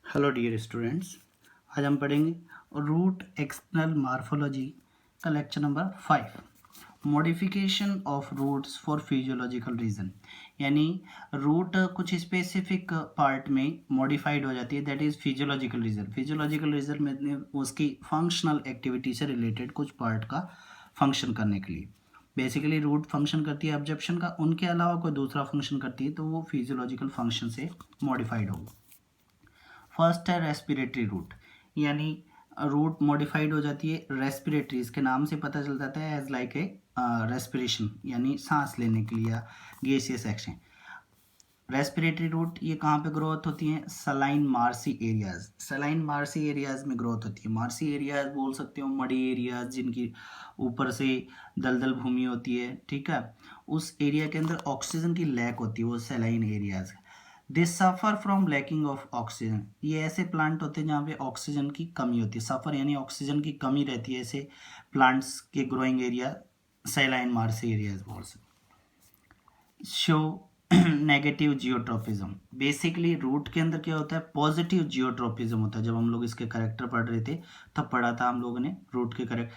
Hello dear students. आज हम पढ़ेंगे रूट एक्सटर्नल मार्फोलॉजी का lecture number 5, modification of roots for physiological reason. यानी रूट कुछ स्पेसिफिक पार्ट में मॉडिफाइड हो जाती है, that is physiological reason. Physiological reason में उसकी फंक्शनल एक्टिविटी से रिलेटेड कुछ पार्ट का फंक्शन करने के लिए बेसिकली रूट फंक्शन करती है एब्जॉर्प्शन का, उनके अलावा कोई दूसरा फंक्शन करती है तो वो फिजियोलॉजिकल फंक्शन से मॉडिफाइड होगा। फर्स्ट है रेस्पिरेटरी रूट, यानी रूट मॉडिफाइड हो जाती है रेस्पिरेटरी, इसके नाम से पता चल जाता है एज लाइक ए रेस्पिरेशन, यानी सांस लेने के लिए गैसियस एक्शन। रेस्पिरेटरी रूट ये कहाँ पे ग्रोथ होती है? Saline marshy areas. Saline marshy areas में ग्रोथ होती है। मार्सी एरियाज बोल सकते हो मडी एरियाज, जिनकी ऊपर से दलदल भूमि होती है, ठीक है, उस एरिया के अंदर ऑक्सीजन की लैक होती है, वो saline areas. They suffer from lacking of oxygen. ये ऐसे प्लांट होते हैं जहाँ पे ऑक्सीजन की कमी होती है। सफ़र यानी ऑक्सीजन की कमी रहती है, ऐसे प्लांट्स के growing area saline marshy areas बोल सकते। Show negative geotropism. Basically root के अंदर क्या होता है? पॉजिटिव जियोट्रोपिज्म होता है। जब हम लोग इसके करेक्टर पढ़ रहे थे तब पढ़ा था हम लोगों ने रूट के करेक्ट।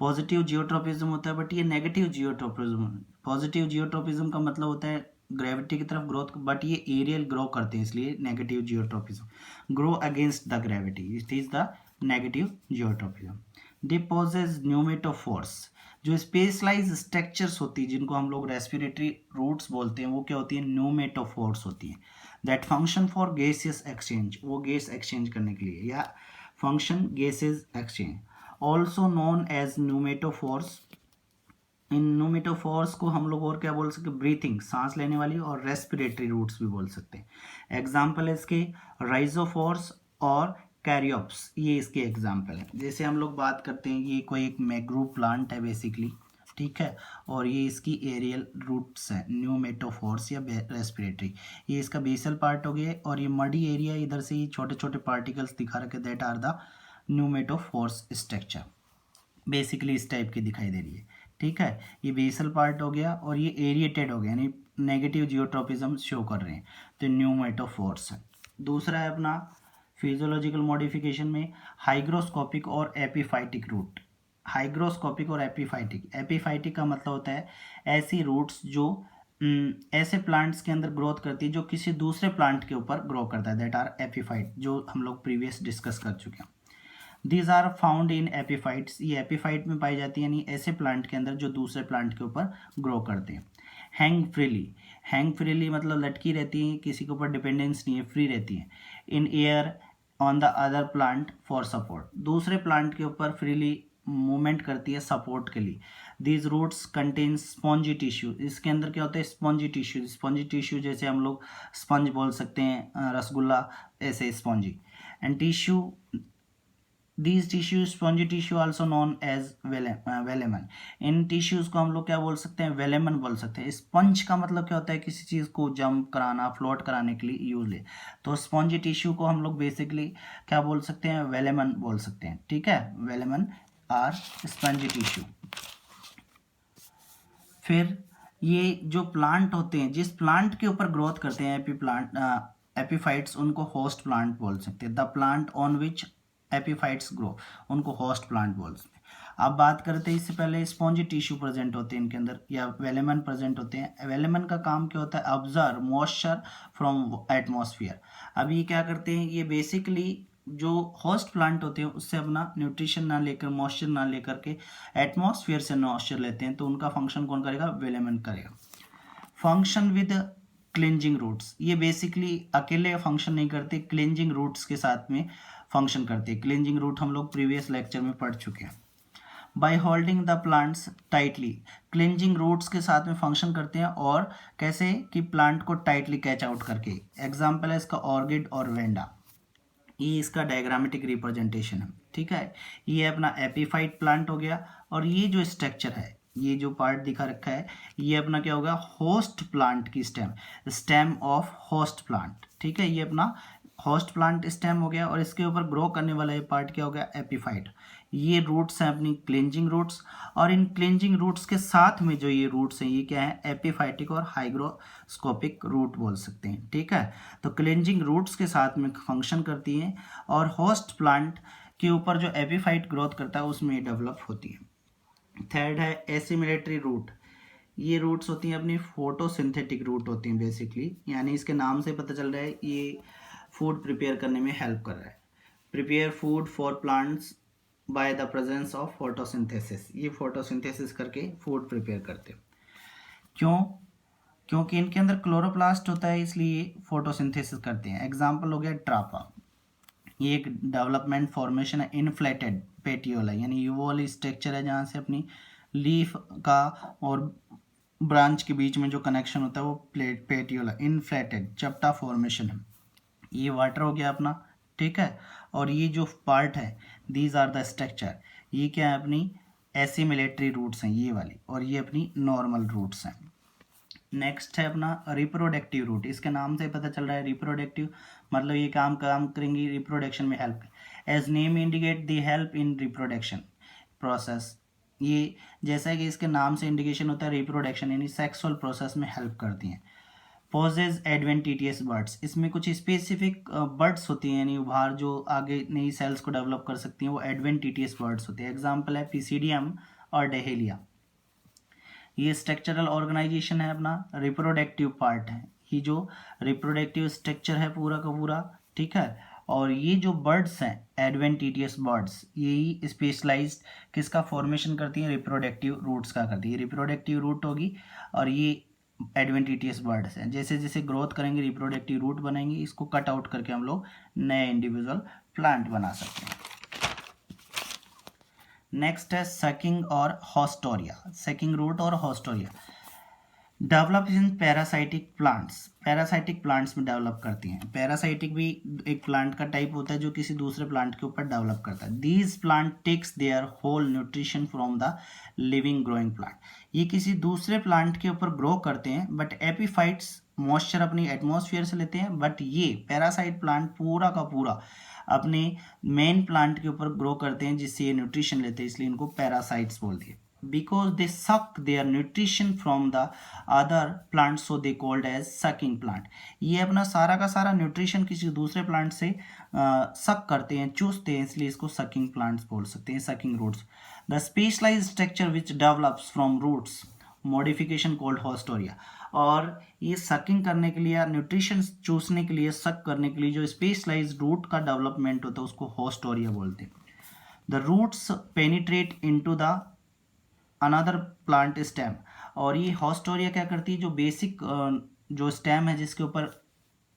पॉजिटिव जियोट्रोपिज्म होता है, बट ये नेगेटिव जियोट्रोपिज्म। पॉजिटिव जियोट्रोपिज्म का मतलब होता है ग्रेविटी की तरफ ग्रोथ, बट ये एरियल ग्रो करते हैं, इसलिए negative geotropism. Grow against the gravity, it is the negative geotropism. They possess pneumatophores. जो स्पेशलाइज स्ट्रक्चर्स होती है जिनको हम लोग रेस्पिरेटरी रूट्स बोलते हैं, वो क्या होती है? न्यूमेटोफोर्स होती हैं। That function for gaseous exchange, वो गैस एक्सचेंज करने के लिए, या function gases exchange, also known as pneumatophores. इन न्यूमेटोफोर्स को हम लोग और क्या बोल सकते हैं? ब्रीथिंग, सांस लेने वाली, और रेस्पिरेटरी रूट्स भी बोल सकते हैं। एग्जाम्पल है इसके राइजोफोर्स और कैरियोप्स, ये इसके एग्जाम्पल है। जैसे हम लोग बात करते हैं, ये कोई एक मैग्रो प्लांट है बेसिकली, ठीक है, और ये इसकी एरियल रूट्स हैं, न्यूमेटोफोर्स या रेस्पिरेटरी। ये इसका बेसल पार्ट हो गया, और ये मडी एरिया, इधर से ये छोटे छोटे पार्टिकल्स दिखा रखे, that are the pneumatophores structure. Basically इस टाइप की दिखाई दे रही है, ठीक है। ये बेसल पार्ट हो गया, और ये एरिएटेड हो गया, यानी नेगेटिव जियोट्रोपिज्म शो कर रहे हैं, तो न्यूमेटोफोर्स है। दूसरा है अपना फिजियोलॉजिकल मॉडिफिकेशन में हाइग्रोस्कोपिक और एपीफाइटिक रूट। हाइग्रोस्कोपिक और एपीफाइटिक, एपीफाइटिक का मतलब होता है ऐसी रूट्स जो ऐसे प्लांट्स के अंदर ग्रोथ करती है जो किसी दूसरे प्लांट के ऊपर ग्रो करता है, दैट आर एपीफाइट, जो हम लोग प्रीवियस डिस्कस कर चुके हैं। These are found in epiphytes, ये एपीफाइट में पाई जाती है, यानी ऐसे प्लांट के अंदर जो दूसरे प्लांट के ऊपर ग्रो करते हैं। हैंग फ्रीली, हैंग फ्रीली मतलब लटकी रहती हैं, किसी के ऊपर डिपेंडेंस नहीं है, फ्री रहती हैं। In air on the other plant for support, दूसरे प्लांट के ऊपर फ्रीली मूवमेंट करती है सपोर्ट के लिए। These roots contain spongy tissue, इसके अंदर क्या होता है? Spongy tissue. स्पॉन्जी टिश्यू जैसे हम लोग स्पंज बोल सकते हैं, रसगुल्ला, ऐसे spongy. And tissue, these tissues spongy tissue also known as velamen. इन टिश्यूज को हम लोग क्या बोल सकते हैं? वेलेमन बोल सकते हैं। स्पंज का मतलब क्या होता है? किसी चीज़ को जंप कराना, फ्लोट कराने के लिए यूज है, तो स्पंजी टिश्यू को हम लोग बेसिकली क्या बोल सकते हैं? वेलेमन बोल सकते हैं, ठीक है, वेलेमन आर स्पंजी टिश्यू। फिर ये जो प्लांट होते हैं, जिस प्लांट के ऊपर ग्रोथ करते हैं एपीफाइट्स, उनको होस्ट प्लांट बोल सकते हैं। The plant on which epiphytes grow, उनको होस्ट प्लांट बोल सकते हैं। अब बात करते हैं, इससे पहले स्पॉन्जी टिश्यू प्रेजेंट होते हैं इनके अंदर, या वेलेमन प्रेजेंट होते हैं। वेलेमन का काम क्या होता है? Observe moisture from atmosphere. अब ये क्या करते हैं? ये बेसिकली जो होस्ट प्लांट होते हैं उससे अपना न्यूट्रिशन ना लेकर, मॉइस्चर ना लेकर के एटमॉस्फेयर से मॉइस्चर लेते हैं, तो उनका फंक्शन कौन करेगा? वेलेमन करेगा। फंक्शन विद क्लिंजिंग रूट्स, ये बेसिकली अकेले फंक्शन नहीं करते, क्लिंजिंग रूट्स के साथ में फंक्शन करते हैं। क्लिंजिंग रूट हम लोग प्रीवियस लेक्चर में पढ़ चुके हैं। By holding the plants tightly, clinging roots के साथ में फंक्शन करते हैं, और कैसे कि प्लांट को टाइटली कैच आउट करके। एग्जाम्पल है इसका ऑर्किड और वेंडा, ये इसका डायग्रामेटिक रिप्रेजेंटेशन है, ठीक है। ये अपना एपीफाइट प्लांट हो गया, और ये जो स्ट्रक्चर है, ये जो पार्ट दिखा रखा है, ये अपना क्या होगा? होस्ट प्लांट की stem, stem of host plant, ठीक है। ये अपना होस्ट प्लांट स्टेम हो गया, और इसके ऊपर ग्रो करने वाला ये पार्ट क्या हो गया? एपीफाइट। ये रूट्स हैं अपनी क्लेंजिंग रूट्स, और इन क्लेंजिंग रूट्स के साथ में जो ये रूट्स हैं ये क्या है, एपिफाइटिक और हाइग्रोस्कोपिक रूट बोल सकते हैं, ठीक है। तो क्लेंजिंग रूट्स के साथ में फंक्शन करती हैं और होस्ट प्लांट के ऊपर जो एपिफाइट ग्रोथ करता है उसमें डेवलप होती है। थर्ड है एसिमिलेटरी रूट। ये रूट्स होती हैं अपनी फोटोसिंथेटिक रूट होती हैं बेसिकली, यानी इसके नाम से पता चल रहा है ये फूड प्रिपेयर करने में हेल्प कर रहा है। Prepare food for plants by the presence of photosynthesis, ये फोटोसिंथेसिस करके फूड प्रिपेयर करते हैं। क्यों? क्योंकि इनके अंदर क्लोरोप्लास्ट होता है इसलिए फोटोसिंथेसिस करते हैं। एग्जाम्पल हो गया ट्रापा, ये एक डेवलपमेंट फॉर्मेशन है इनफ्लेटेड पेटियोला, यानी ये वो वाली स्ट्रक्चर है जहाँ से अपनी लीफ का और ब्रांच के बीच में जो कनेक्शन होता है वो पेटियोला इनफ्लेटेड चपटा फॉर्मेशन है। ये वाटर हो गया अपना, ठीक है। और ये जो पार्ट है दीज आर द स्ट्रक्चर, ये क्या है अपनी एसिमिलेटरी रूट्स हैं ये वाली, और ये अपनी नॉर्मल रूट्स हैं। नेक्स्ट है अपना रिप्रोडक्टिव रूट। इसके नाम से पता चल रहा है रिप्रोडक्टिव मतलब ये काम करेंगी रिप्रोडक्शन में help, as name indicate the help in reproduction process. ये जैसा कि इसके नाम से इंडिकेशन होता है रिप्रोडक्शन यानी सेक्सुअल प्रोसेस में हेल्प करती हैं। पोजेज एडवेंटिटियस बर्ड्स, इसमें कुछ स्पेसिफिक बर्ड्स होती हैं यानी बाहर जो आगे नई सेल्स को डेवलप कर सकती हैं वो एडवेंटिटियस बर्ड्स होते हैं। एग्जाम्पल है पिसीडियम और डेहेलिया। ये स्ट्रक्चरल ऑर्गेनाइजेशन है अपना, रिप्रोडक्टिव पार्ट है, ये जो रिप्रोडक्टिव स्ट्रक्चर है पूरा का पूरा, ठीक है। और ये जो बर्ड्स हैं एडवेंटिटियस बर्ड्स, यही स्पेशलाइज्ड किसका फॉर्मेशन करती है, रिप्रोडक्टिव रूट्स का करती है। रिप्रोडक्टिव रूट होगी और ये एडवेंटिटियस बर्ड्स हैं, जैसे जैसे ग्रोथ करेंगे रिप्रोडक्टिव रूट बनेंगे, इसको कट आउट करके हम लोग नए इंडिविजुअल प्लांट बना सकते हैं। नेक्स्ट है सकिंग और हॉस्टोरिया। सकिंग रूट और haustoria develop in parasitic plants, parasitic plants में डेवलप करती हैं। पैरासाइटिक भी एक प्लांट का टाइप होता है जो किसी दूसरे प्लांट के ऊपर डेवलप करता है। These plant takes their whole nutrition from the living growing plant, ये किसी दूसरे प्लांट के ऊपर ग्रो करते हैं बट एपिफाइट्स मॉइस्चर अपनी एटमॉस्फेयर से लेते हैं, बट ये पैरासाइट प्लांट पूरा का पूरा अपने मेन प्लांट के ऊपर ग्रो करते हैं जिससे ये न्यूट्रिशन लेते हैं, इसलिए इनको पैरासाइट्स बोलते हैं। Because they suck their nutrition from the other plant so they called as sucking plant, ये अपना सारा का सारा न्यूट्रिशन किसी दूसरे प्लांट से सक करते हैं, चूसते हैं, इसलिए इसको सकिंग प्लांट्स बोल सकते हैं, sucking roots. The specialised structure which develops from roots modification called haustoria, और ये सकिंग करने के लिए या न्यूट्रिशन चूसने के लिए सक करने के लिए जो स्पेशलाइज्ड रूट का डेवलपमेंट होता है उसको हॉस्टोरिया बोलते हैं। The roots penetrate into the another plant stem, और ये हॉस्टोरिया क्या करती है, जो बेसिक जो स्टेम है जिसके ऊपर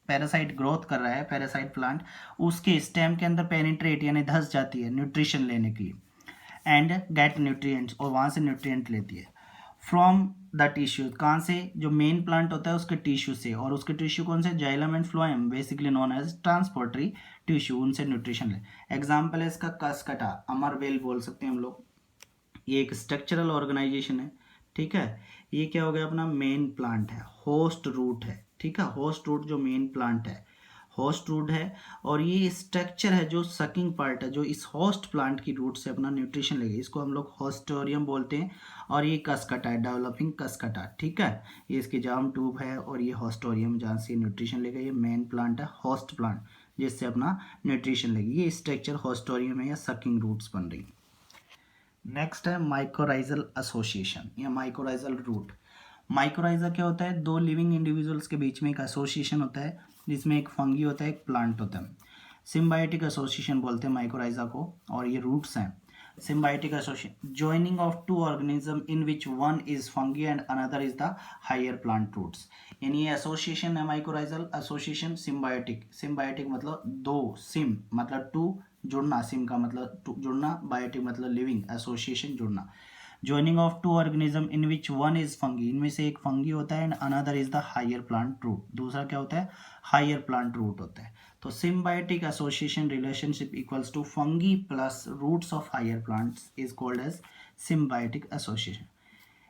पैरासाइट ग्रोथ कर रहा है पैरासाइट प्लांट, उसके स्टेम के अंदर पेनिट्रेट यानी धंस जाती है न्यूट्रिशन लेने के लिए एंड गेट न्यूट्रिएंट्स, और वहाँ से न्यूट्रिएंट लेती है फ्रॉम द टिश्यू, कहाँ से, जो मेन प्लांट होता है उसके टिश्यू से, और उसके टिश्यू कौन से, xylem and phloem basically known as transportary tissue, उनसे न्यूट्रिशन ले। एग्जाम्पल है इसका कसकटा, अमरबेल बोल सकते हैं हम लोग, ये एक स्ट्रक्चरल ऑर्गेनाइजेशन है, ठीक है। ये क्या हो गया अपना मेन प्लांट है, होस्ट रूट है, ठीक है, होस्ट रूट जो मेन प्लांट है होस्ट रूट है, और ये स्ट्रक्चर है जो सकिंग पार्ट है जो इस होस्ट प्लांट की रूट से अपना न्यूट्रिशन लेगी, इसको हम लोग होस्टोरियम बोलते हैं। और ये कसकटा है, डेवलपिंग कसकटा, ठीक है, ये इसकी जाम ट्यूब है और ये होस्टोरियम जहाँ से न्यूट्रिशन लेगा, ये मेन प्लांट है होस्ट प्लांट जिससे अपना न्यूट्रिशन लेगी, ये स्ट्रक्चर होस्टोरियम है या सकिंग रूट्स बन रही। नेक्स्ट है माइकोराइजल एसोसिएशन या माइकोराइजल रूट। माइकोराइजा क्या होता है, दो लिविंग इंडिविजुअल्स के बीच में एक एसोसिएशन होता है जिसमें एक फंगी होता है एक प्लांट होता है, सिम्बायोटिक एसोसिएशन बोलते हैं माइकोराइजा को, और ये रूट्स हैं। Symbiotic association joining of two organism in which one is fungi and another is the higher plant roots, यानी ये एसोसिएशन है माइकोराइजल एसोसिएशन सिम्बायोटिक, सिम्बायोटिक मतलब दो, सिम मतलब टू, जुड़ना, सिम का मतलब जुड़ना, बायोटिक मतलब लिविंग, एसोसिएशन जुड़ना। Joining of two organism in which one is fungi, इनमें से एक फंगी होता है and another is the higher plant root, दूसरा क्या होता है, हायर प्लांट रूट होता है। तो symbiotic association relationship equals to fungi plus roots of higher plants is called as symbiotic association.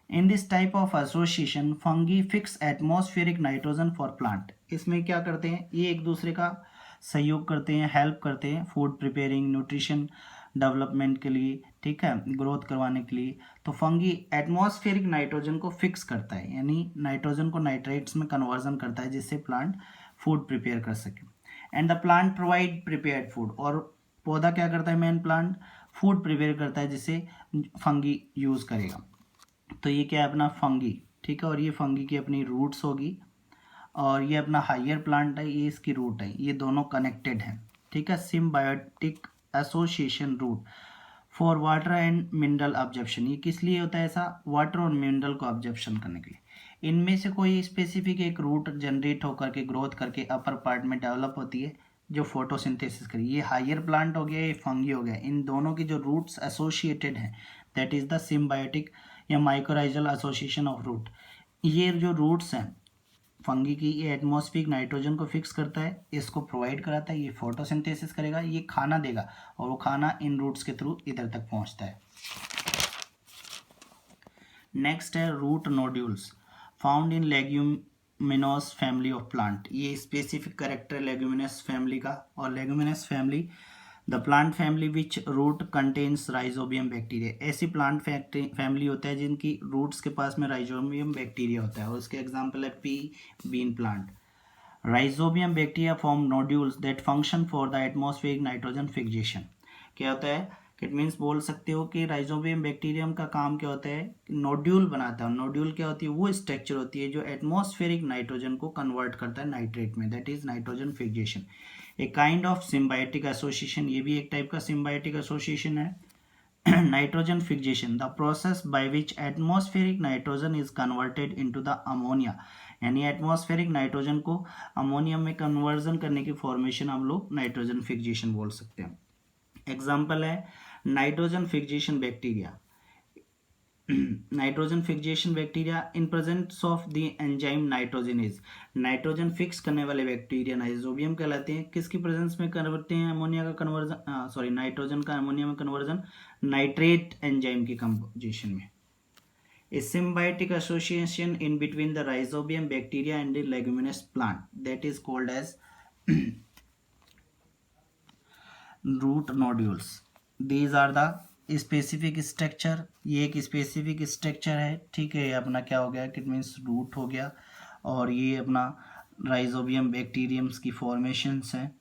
In this type of association fungi fix atmospheric nitrogen for plant, इसमें क्या करते हैं, ये एक दूसरे का सहयोग करते हैं, हेल्प करते हैं, फूड प्रिपेयरिंग, न्यूट्रिशन डेवलपमेंट के लिए, ठीक है, ग्रोथ करवाने के लिए। तो फंगी एटमॉस्फेरिक नाइट्रोजन को फिक्स करता है, यानी नाइट्रोजन को नाइट्रेट्स में कन्वर्जन करता है जिससे प्लांट फूड प्रिपेयर कर सके। And the plant provide prepared food, और पौधा क्या करता है, मेन प्लांट फूड प्रिपेयर करता है जिसे फंगी यूज़ करेगा। तो ये क्या है अपना फंगी, ठीक है, और ये फंगी की अपनी रूट्स होगी, और ये अपना हायर प्लांट है, ये इसकी रूट है, ये दोनों कनेक्टेड हैं, ठीक है। Symbiotic association root for water and mineral absorption, ये किस लिए होता है ऐसा, वाटर और मिनरल को ऑब्जर्प्शन करने के लिए। इनमें से कोई स्पेसिफिक एक रूट जनरेट होकर के ग्रोथ करके अपर पार्ट में डेवलप होती है जो फोटोसिंथेसिस करी। ये हायर प्लांट हो गया, ये फंगी हो गया, इन दोनों की जो रूट्स एसोसिएटेड हैं दैट इज द सिम्बायोटिक या माइकोराइजल एसोसिएशन ऑफ रूट। ये जो रूट्स हैं फंगी की, ये एटमॉस्फेरिक नाइट्रोजन को फिक्स करता है, इसको प्रोवाइड कराता है, ये फोटोसिंथेसिस करेगा, ये खाना देगा, और वो खाना इन रूट्स के थ्रू इधर तक पहुंचता है। नेक्स्ट है root nodules found in leguminous family of plant. ये स्पेसिफिक करेक्टर है लेग्यूमिनस फैमिली का, और leguminous family the plant family which root contains rhizobium bacteria. ऐसी प्लांट फैमिली होता है जिनकी रूट्स के पास में राइजोबियम बैक्टीरिया होता है, और उसके एग्जाम्पल है pea bean plant. Rhizobium bacteria form nodules that function for the atmospheric nitrogen fixation. क्या होता है, इट मीन्स बोल सकते हो कि राइजोबियम बैक्टीरियम का काम क्या होता है, नोड्यूल बनाता है। नोड्यूल क्या होती है, वो स्ट्रक्चर होती है जो एटमॉस्फेरिक नाइट्रोजन को कन्वर्ट करता है नाइट्रेट में, that is nitrogen fixation. A kind of symbiotic association, ये भी एक टाइप का सिम्बायोटिक एसोसिएशन है। Nitrogen fixation the process by which atmospheric nitrogen is converted into the ammonia, यानी एटमॉस्फेरिक नाइट्रोजन को अमोनिया में कन्वर्जन करने की फॉर्मेशन हम लोग नाइट्रोजन फिक्सेशन बोल सकते हैं। एग्जाम्पल है nitrogen fixation bacteria. Nitrogen fixation bacteria in presence of the enzyme nitrogenase, nitrogen fix करने वाले बैक्टीरिया नाइजोबियम कहलाते हैं। किसकी प्रेजेंस में करते हैं अमोनिया का कन्वर्जन, नाइट्रोजन का अमोनिया में कन्वर्जन नाइट्रेट एंजाइम की कंपोजिशन में। A symbiotic association in between the rhizobium bacteria and the leguminous plant that is called as root nodules. These are the specific structure, ये एक specific structure है, ठीक है। ये अपना क्या हो गया, इट मीन्स रूट हो गया, और ये अपना राइजोबियम बैक्टीरियम्स की फॉर्मेशंस हैं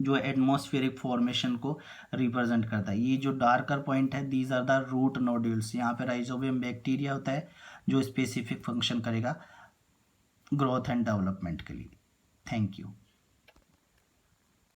जो एटमॉस्फेरिक फॉर्मेशन को रिप्रेजेंट करता है। ये जो डार्कर पॉइंट है these are the root nodules. यहाँ पे राइजोबियम बैक्टीरिया होता है जो स्पेसिफिक फंक्शन करेगा ग्रोथ एंड डेवलपमेंट के लिए। Thank you.